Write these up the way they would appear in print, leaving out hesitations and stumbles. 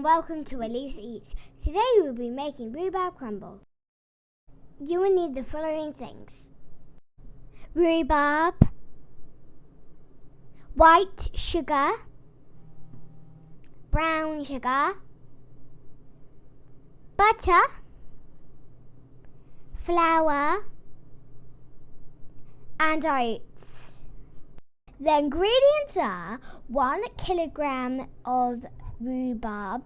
and welcome to EliseEats. Today we will be making rhubarb crumble. You will need the following things: rhubarb, white sugar, brown sugar, butter, flour and oats. The ingredients are 1 kilogram of rhubarb,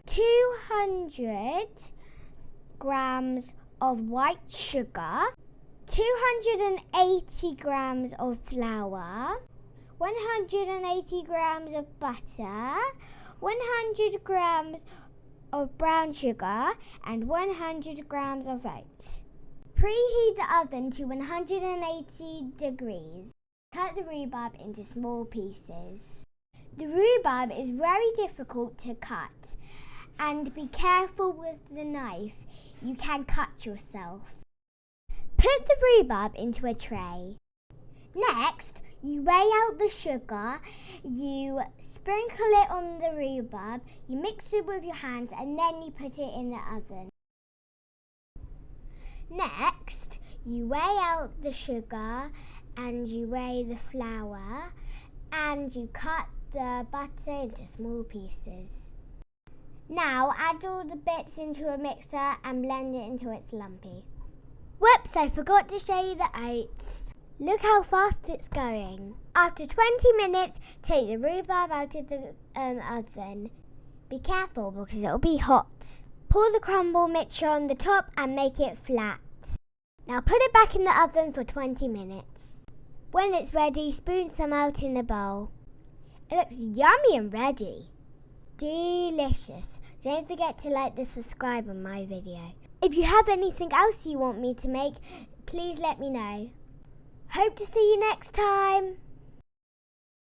200 grams of white sugar, 280 grams of flour, 180 grams of butter, 100 grams of brown sugar and 100 grams of oats. Preheat the oven to 180 degrees. Cut the rhubarb into small pieces. The rhubarb is very difficult to cut, and be careful with the knife, you can cut yourself. Put the rhubarb into a tray. Next, you weigh out the sugar, you sprinkle it on the rhubarb, you mix it with your hands and then you put it in the oven. Next, you weigh out the sugar and you weigh the flour and you cut the butter into small pieces. Now add all the bits into a mixer and blend it until it's lumpy. Whoops, I forgot to show you the oats. Look how fast it's going. After 20 minutes, take the rhubarb out of the oven. Be careful because it'll be hot. Pour the crumble mixture on the top and make it flat. Now put it back in the oven for 20 minutes. When it's ready, spoon some out in a bowl. It looks yummy and ready. Delicious. Don't forget to like and subscribe on my video. If you have anything else you want me to make, please let me know. Hope to see you next time.